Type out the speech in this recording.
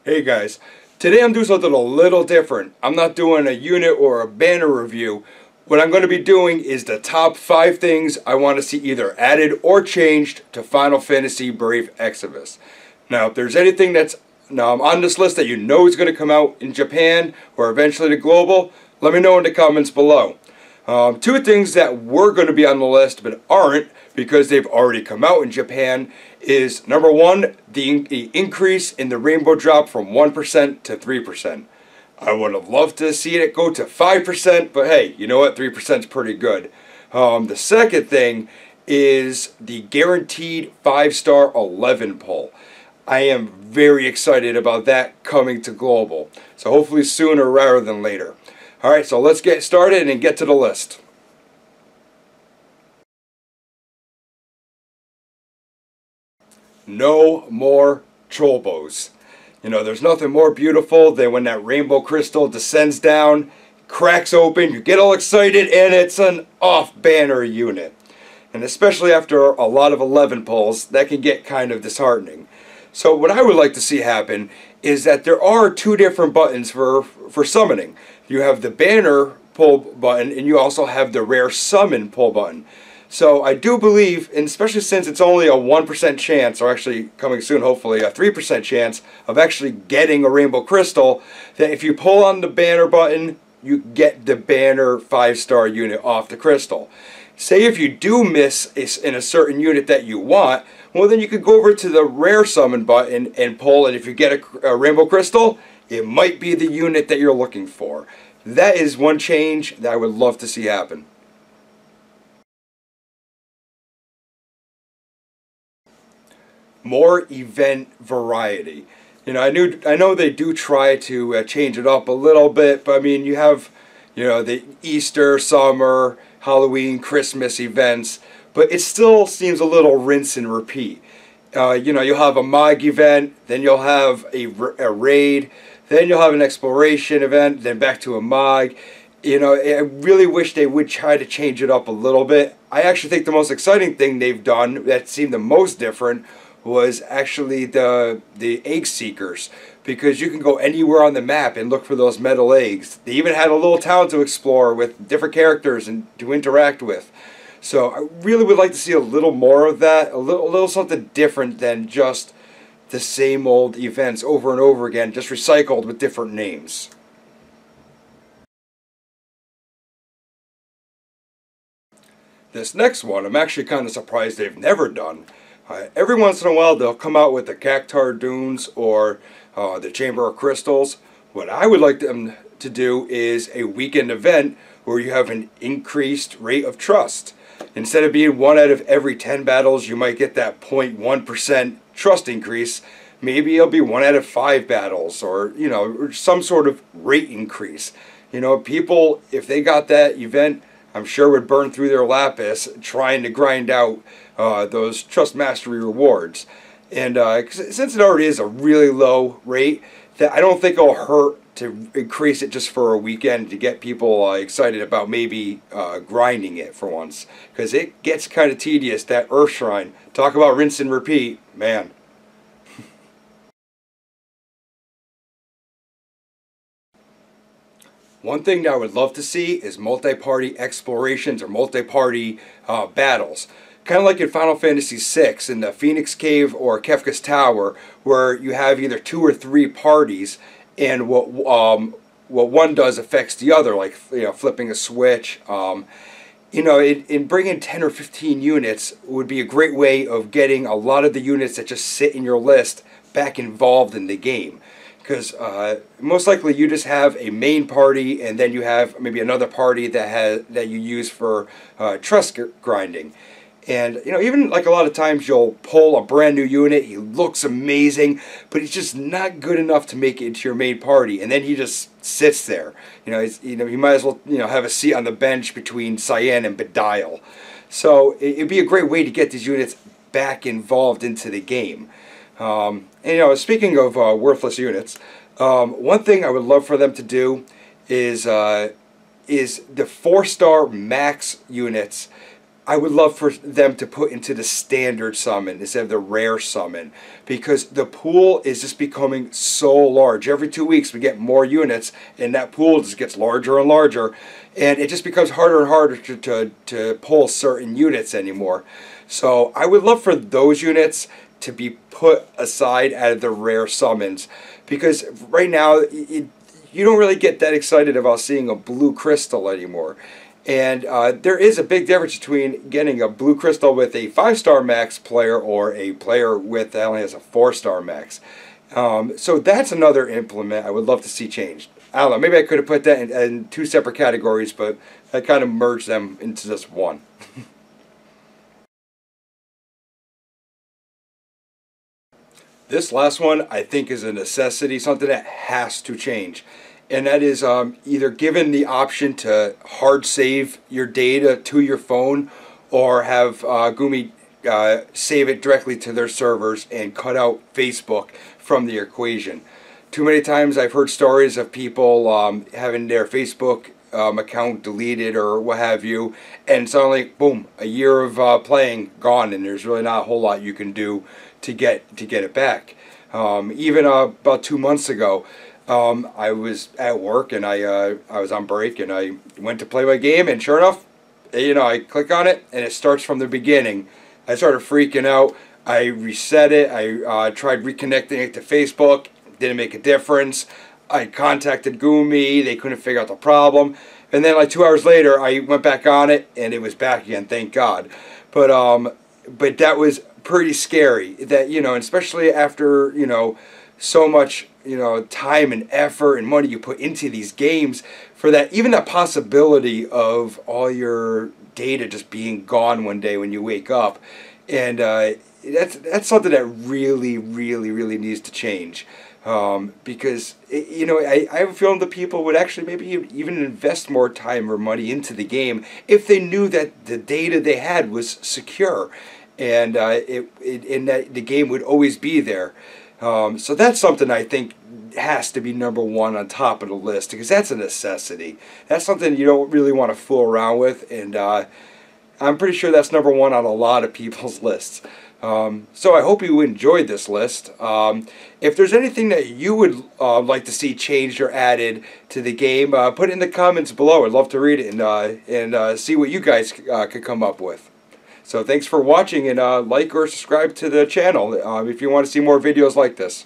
Hey guys, today I'm doing something a little different. I'm not doing a unit or a banner review. What I'm going to be doing is the top 5 things I want to see either added or changed to Final Fantasy Brave Exvius. Now, if there's anything that's on this list that you know is going to come out in Japan or eventually to global, let me know in the comments below. 2 things that were going to be on the list but aren't because they've already come out in Japan is number 1, the increase in the rainbow drop from 1% to 3%. I would have loved to see it go to 5%, but hey, you know what? 3% is pretty good. The second thing is the guaranteed 5-star 11 pull. I am very excited about that coming to global. So hopefully sooner rather than later. Alright, so let's get started and get to the list. No more troll bows. You know, there's nothing more beautiful than when that rainbow crystal descends down, cracks open, you get all excited, and it's an off-banner unit. And especially after a lot of 11 pulls, that can get kind of disheartening. So what I would like to see happen is that there are 2 different buttons for summoning. You have the banner pull button, and you also have the rare summon pull button. So I do believe, and especially since it's only a 1% chance, or actually coming soon hopefully a 3% chance of actually getting a rainbow crystal, that if you pull on the banner button, you get the banner 5-star unit off the crystal. Say if you do miss in a certain unit that you want, well then you could go over to the rare summon button and pull, and if you get a rainbow crystal, it might be the unit that you're looking for. That is one change that I would love to see happen. More event variety. You know, I know they do try to change it up a little bit, but I mean, you have, you know, the Easter, summer, Halloween, Christmas events, but it still seems a little rinse and repeat. You know, you'll have a MOG event, then you'll have a raid, then you'll have an exploration event, then back to a MOG. You know, I really wish they would try to change it up a little bit. I actually think the most exciting thing they've done that seemed the most different was actually the egg seekers, because you can go anywhere on the map and look for those metal eggs. They even had a little town to explore with different characters and to interact with. So I really would like to see a little more of that, a little something different than just the same old events over and over again, just recycled with different names. This next one, I'm actually kind of surprised they've never done. Every once in a while they'll come out with the Cactar Dunes or the Chamber of Crystals. What I would like them to do is a weekend event where you have an increased rate of trust. Instead of being 1 out of every 10 battles, you might get that 0.1% trust increase. Maybe it'll be 1 out of 5 battles, or, you know, or some sort of rate increase. You know, people, if they got that event, I'm sure would burn through their lapis trying to grind out those trust mastery rewards. And since it already is a really low rate, that I don't think it'll hurt to increase it just for a weekend to get people excited about maybe grinding it for once. Because it gets kind of tedious, that Earth Shrine. Talk about rinse and repeat, man. One thing that I would love to see is multi-party explorations or multi-party battles. Kind of like in Final Fantasy VI in the Phoenix Cave or Kefka's Tower, where you have either 2 or 3 parties, and what one does affects the other, like, you know, flipping a switch. You know, in bringing 10 or 15 units would be a great way of getting a lot of the units that just sit in your list back involved in the game. Because most likely you just have a main party, and then you have maybe another party that you use for trust grinding. And, you know, even like a lot of times you'll pull a brand new unit, he looks amazing, but he's just not good enough to make it into your main party, and then he just sits there. You know, he might as well, you know, have a seat on the bench between Cyan and Beguile. So it'd be a great way to get these units back involved into the game. And, you know, speaking of worthless units, one thing I would love for them to do is the 4-star max units I would love for them to put into the standard summon instead of the rare summon, because the pool is just becoming so large. Every 2 weeks we get more units, and that pool just gets larger and larger, and it just becomes harder and harder to pull certain units anymore. So I would love for those units to be put aside out of the rare summons, because right now you don't really get that excited about seeing a blue crystal anymore. And there is a big difference between getting a blue crystal with a 5-star max player or a player with that only has a 4-star max. So that's another implement I would love to see changed. I don't know, maybe I could have put that in 2 separate categories, but I kind of merged them into just one. This last one I think is a necessity, something that has to change. And that is either given the option to hard save your data to your phone, or have Gumi save it directly to their servers and cut out Facebook from the equation. Too many times I've heard stories of people having their Facebook account deleted or what have you, and suddenly, boom, a year of playing gone, and there's really not a whole lot you can do to get it back. Even about 2 months ago, I was at work and I was on break and I went to play my game, and sure enough, I click on it and it starts from the beginning. I started freaking out. I reset it. I tried reconnecting it to Facebook. Didn't make a difference. I contacted Gumi. They couldn't figure out the problem. And then like 2 hours later, I went back on it and it was back again. Thank God. But that was pretty scary. That especially after so much time and effort and money you put into these games, for that, even that possibility of all your data just being gone one day when you wake up, and that's something that really needs to change, because I have a feeling the people would actually maybe even invest more time or money into the game if they knew that the data they had was secure, and that the game would always be there. So that's something I think has to be #1 on top of the list, because that's a necessity. That's something you don't really want to fool around with, and I'm pretty sure that's #1 on a lot of people's lists. So I hope you enjoyed this list. If there's anything that you would like to see changed or added to the game, put it in the comments below. I'd love to read it and see what you guys could come up with. So thanks for watching, and like or subscribe to the channel if you want to see more videos like this.